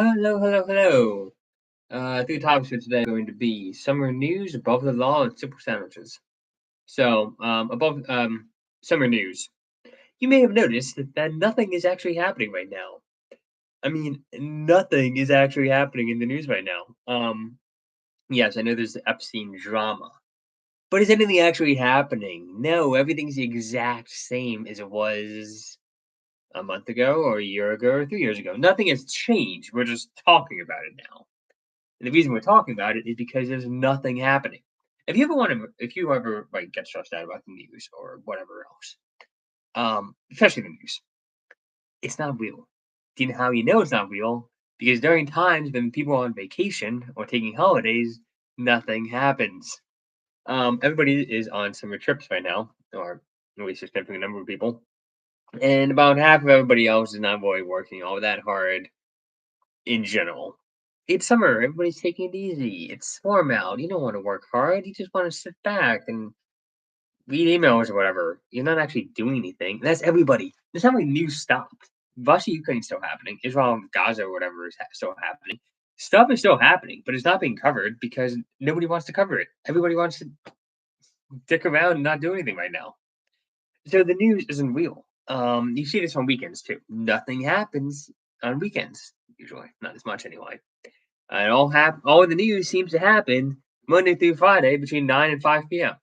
Hello, hello, hello. Three topics for today are going to be summer news, above the law, and simple sandwiches. Above summer news, you may have noticed that nothing is actually happening right now. I mean, nothing is actually happening in the news right now. Yes, I know there's the Epstein drama, but is anything actually happening? No, everything's the exact same as it was a month ago, or a year ago, or 3 years ago. Nothing has changed. We're just talking about it now. And the reason we're talking about it is because there's nothing happening. If you ever like get stressed out about the news or whatever else, especially the news, it's not real. Do you know how you know it's not real? Because during times when people are on vacation or taking holidays, nothing happens. Everybody is on summer trips right now, or at least a significant number of people, and about half of everybody else is not really working all that hard in general. It's summer, everybody's taking it easy. It's warm out. You don't want to work hard. You just want to sit back and read emails or whatever. You're not actually doing anything. That's everybody. That's how many news stopped. Russia, Ukraine's still happening. Israel, Gaza, or whatever is still happening. Stuff is still happening, but it's not being covered because nobody wants to cover it. Everybody wants to dick around and not do anything right now. So the news isn't real. You see this on weekends too. Nothing happens on weekends usually, not as much anyway. And all of the news seems to happen Monday through Friday between 9 and 5 p.m.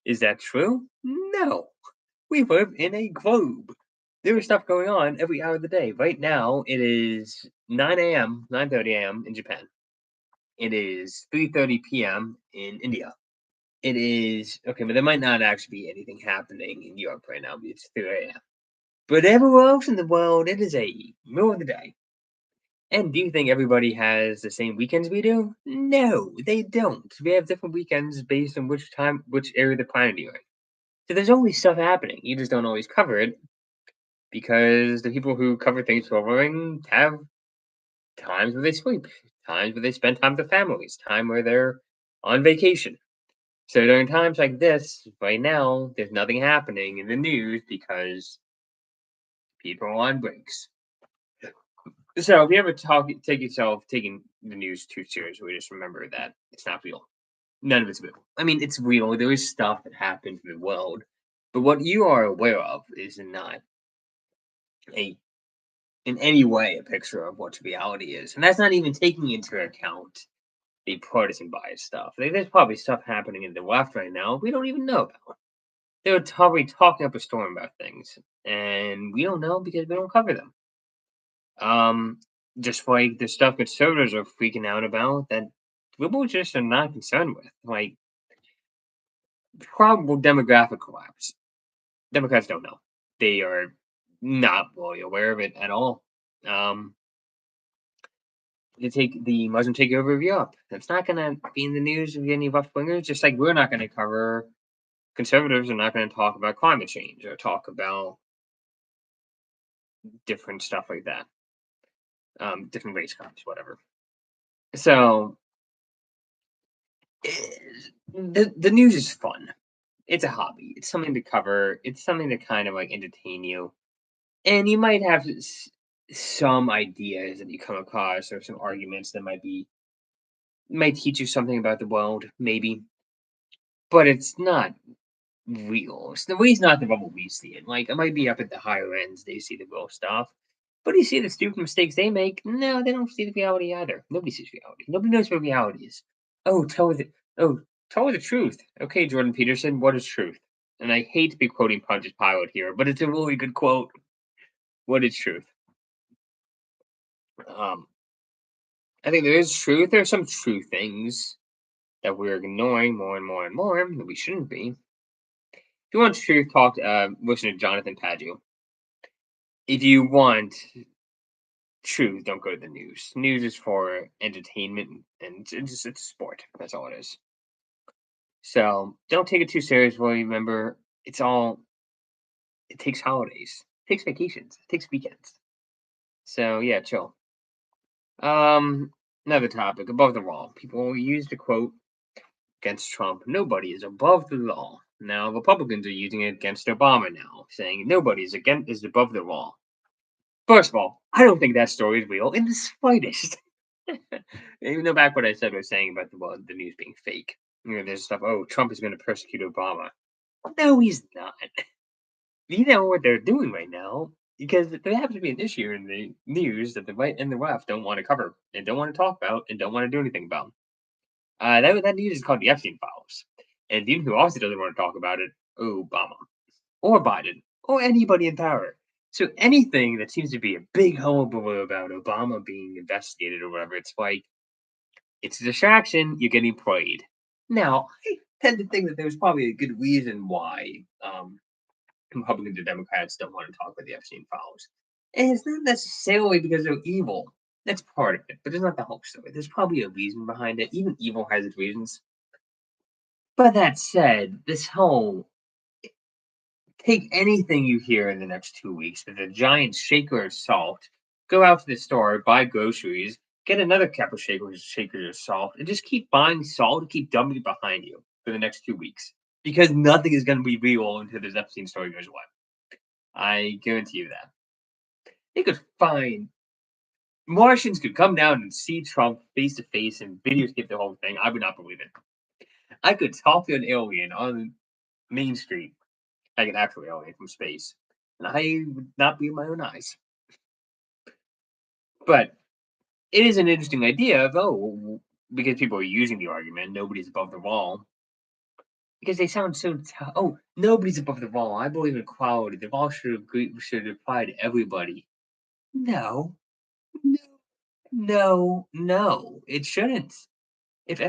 Is that true? No. We live in a globe. There is stuff going on every hour of the day. Right now, it is 9 a.m., 9:30 a.m. in Japan. It is 3:30 p.m. in India. It is okay, but there might not actually be anything happening in Europe right now. It's 3 a.m. But everywhere else in the world, it is a middle of the day. And do you think everybody has the same weekends we do? No, they don't. We have different weekends based on which area of the planet you're in. So there's always stuff happening. You just don't always cover it because the people who cover things for a living have times where they sleep, times where they spend time with their families, time where they're on vacation. So during times like this, right now, there's nothing happening in the news because people are on breaks. So if you ever take yourself taking the news too seriously, just remember that it's not real. None of it's real. I mean, it's real. There is stuff that happens in the world, but what you are aware of is not a in any way a picture of what reality is, and that's not even taking into account the partisan bias stuff. There's probably stuff happening in the left right now we don't even know about. They're probably talking up a storm about things, and we don't know because we don't cover them. Um, just like the stuff conservatives are freaking out about that liberals just are not concerned with, like probable demographic collapse. Democrats don't know. They are not really aware of it at all. Um, they take the Muslim takeover of Europe. That's not going to be in the news of any left wingers. Just like we're not going to cover conservatives are not going to talk about climate change or talk about different stuff like that. Different race cars, whatever. So the news is fun. It's a hobby. It's something to cover. It's something to kind of like entertain you, and you might have some ideas that you come across or some arguments that might teach you something about the world, maybe, but it's not real. It's the way it's not the bubble we see it. Like it might be up at the higher ends, they see the real stuff. But you see the stupid mistakes they make. No, they don't see the reality either. Nobody sees reality. Nobody knows what reality is. Oh, tell her the truth. Okay, Jordan Peterson, what is truth? And I hate to be quoting Pontius Pilate here, but it's a really good quote. What is truth? Um, I think there is truth. There are some true things that we're ignoring more and more and more that we shouldn't be. If you want truth, listen to Jonathan Padu. If you want truth, don't go to the news. News is for entertainment and it's sport. That's all it is. So don't take it too seriously. Remember, it takes holidays, it takes vacations, it takes weekends. So yeah, chill. Another topic above the law. People use the quote against Trump, nobody is above the law. Now Republicans are using it against Obama now, saying nobody is above the law. First of all, I don't think that story is real in the slightest. Even though back what I said was saying about the news being fake. There's stuff. Oh, Trump is going to persecute Obama. No, he's not. You know what they're doing right now because there happens to be an issue in the news that the right and the left don't want to cover and don't want to talk about and don't want to do anything about. That news is called the Epstein Files, and the who also doesn't want to talk about it, Obama or Biden or anybody in power. So anything that seems to be a big hullabaloo about Obama being investigated or whatever, it's like it's a distraction. You're getting played. Now, I tend to think that there's probably a good reason why Republicans or Democrats don't want to talk about the Epstein files. And it's not necessarily because they're evil. That's part of it, but it's not the whole story. There's probably a reason behind it. Even evil has its reasons. But that said, this whole take anything you hear in the next 2 weeks with a giant shaker of salt, go out to the store, buy groceries, get another cup of shakers of salt, and just keep buying salt and keep dumping it behind you for the next 2 weeks. Because nothing is going to be real until this Epstein story goes away. I guarantee you that. They could find Martians could come down and see Trump face to face and videotape the whole thing. I would not believe it. I could talk to an alien on Main Street, like an actual alien from space, and I would not believe my own eyes. But it is an interesting idea of, because people are using the argument, nobody's above the wall. Because they sound so, nobody's above the wall. I believe in equality. The wall should apply to everybody. No, no, no, it shouldn't. If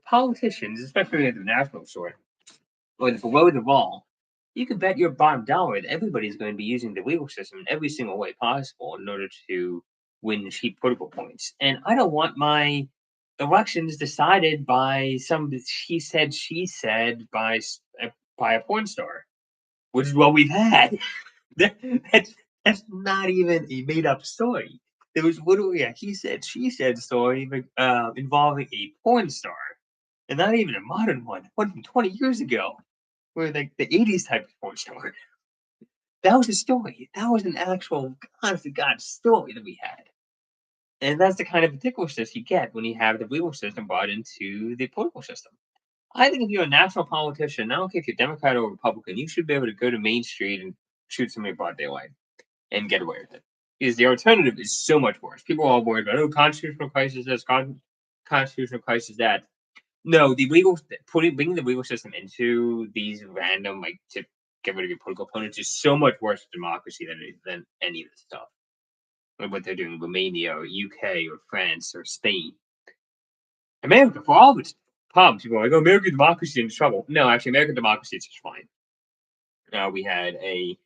politicians, especially at the national sort, or below the wall, you can bet your bottom dollar that everybody's going to be using the legal system in every single way possible in order to win cheap political points. And I don't want my elections decided by some she said by a porn star, which is what we've had. that's that's not even a made up story. There was literally a he said she said story involving a porn star, and not even a modern one from 20 years ago, where like the 80s type of porn star. That was a story. That was an actual honest to God story that we had. And that's the kind of ridiculousness you get when you have the legal system brought into the political system. I think if you're a national politician, I don't care if you're Democrat or Republican, you should be able to go to Main Street and shoot somebody broad daylight and get away with it. Because the alternative is so much worse. People are all worried about, constitutional crisis this, constitutional crisis that. No, the legal bringing the legal system into these random to get rid of your political opponents is so much worse for democracy than any of this stuff. Like what they're doing in Romania or UK or France or Spain. America, for all of its problems, people are like, American democracy is in trouble. No, actually, American democracy is just fine. We had a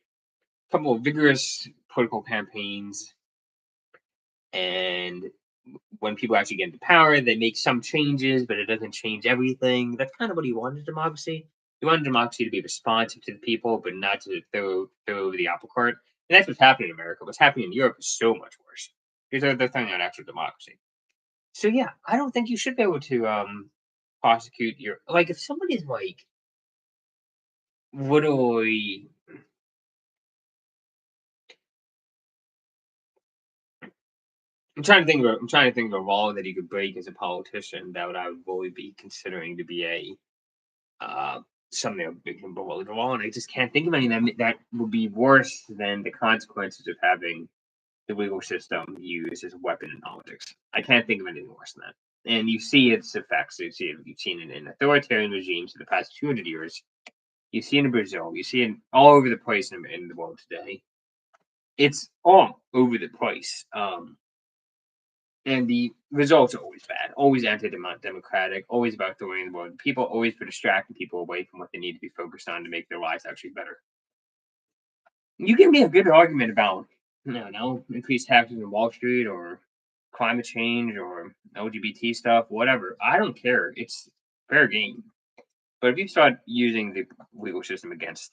couple of vigorous political campaigns, and when people actually get into power, they make some changes, but it doesn't change everything. That's kind of what he wanted democracy. He wanted democracy to be responsive to the people, but not to throw over the apple cart. And that's what's happening in America. What's happening in Europe is so much worse. Because they're throwing out actual democracy. So yeah, I don't think you should be able to prosecute your if somebody's literally I'm trying to think of a law that you could break as a politician that I would really be considering to be something below the law, and I just can't think of any that would be worse than the consequences of having the legal system used as a weapon in politics. I can't think of anything worse than that. And you see its effects. You've seen it in authoritarian regimes for the past 200 years. You see it in Brazil. You see it all over the place in the world today. It's all over the place. And the results are always bad, always anti-democratic, always about throwing the world. People always for distracting people away from what they need to be focused on to make their lives actually better. You give me a good argument about, increased taxes on Wall Street or climate change or LGBT stuff, whatever. I don't care. It's fair game. But if you start using the legal system against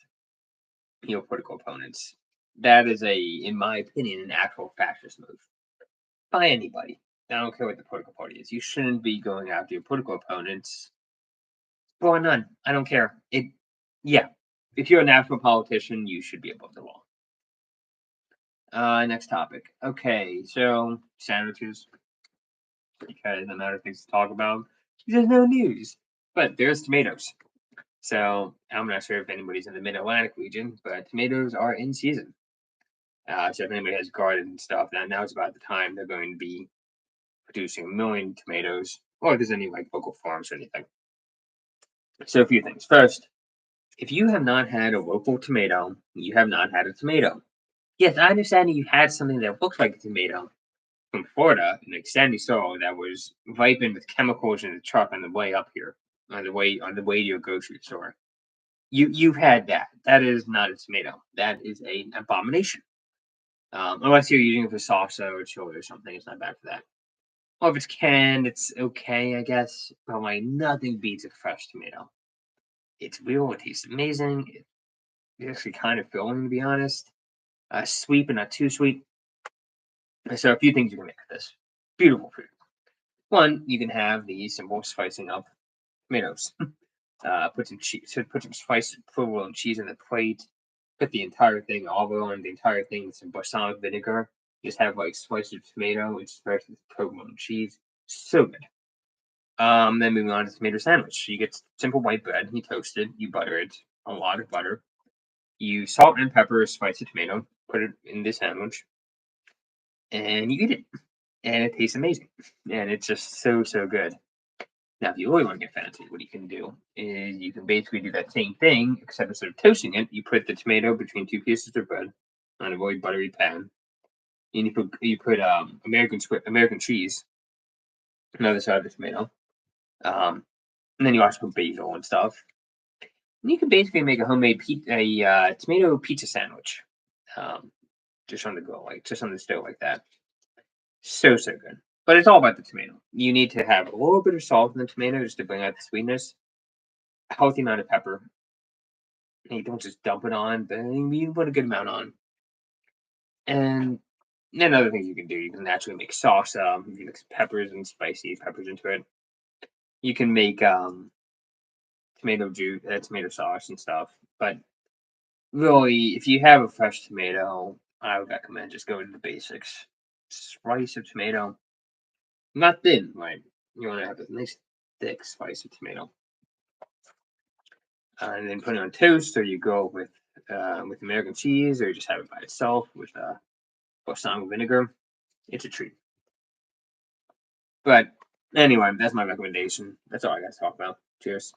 your political opponents, that is in my opinion, an actual fascist move by anybody. I don't care what the political party is. You shouldn't be going after your political opponents. Well, none. I don't care. Yeah. If you're a national politician, you should be above the law. Next topic. Okay, so sandwiches, because I'm out of things to talk about. There's no news, but there's tomatoes. So I'm not sure if anybody's in the Mid Atlantic region, but tomatoes are in season. So if anybody has gardens and stuff, now's about the time they're going to be producing 1,000,000 tomatoes, or if there's any like local farms or anything. So a few things. First, if you have not had a local tomato, you have not had a tomato. Yes, I understand you had something that looks like a tomato from Florida in like sandy soil that was ripened with chemicals in the truck on the way up here, on the way to your grocery store. You've had that. That is not a tomato. That is an abomination. Unless you're using it for salsa or chili or something, it's not bad for that. Or if it's canned, it's okay, I guess. But like nothing beats a fresh tomato. It's real. It tastes amazing. It's actually kind of filling, to be honest. Sweet but not too sweet. So a few things you can make with this. Beautiful food. One, you can have the simple spicing up tomatoes. Put some cheese, put some spice, provolone cheese in the plate. Put the entire thing, olive oil on the entire thing with some balsamic vinegar. Just have like sliced of tomato and spread with provolone cheese. So good. Then moving on to tomato sandwich. You get simple white bread. You toast it. You butter it. A lot of butter. You salt and pepper, spice the tomato. Put it in the sandwich, and you eat it. And it tastes amazing. And it's just so good. Now, if you really want to get fancy, what you can do is you can basically do that same thing, except instead of toasting it, you put the tomato between two pieces of bread on a very buttery pan, and you put American cheese on the other side of the tomato, um, and then you also put basil and stuff. And you can basically make a homemade tomato pizza sandwich, um, just on the go, like just on the stove like that. So good. But it's all about the tomato. You need to have a little bit of salt in the tomato just to bring out the sweetness. A healthy amount of pepper. And you don't just dump it on, but you put a good amount on. And then other things you can do, you can naturally make salsa. You can mix peppers and spicy peppers into it. You can make tomato juice, tomato sauce and stuff. But really, if you have a fresh tomato, I would recommend just going to the basics. Slice of tomato, not thin, right? You want to have a nice thick slice of tomato, and then put it on toast, or you go with American cheese, or you just have it by itself with balsamic vinegar. It's a treat. But anyway, that's my recommendation. That's all I got to talk about. Cheers.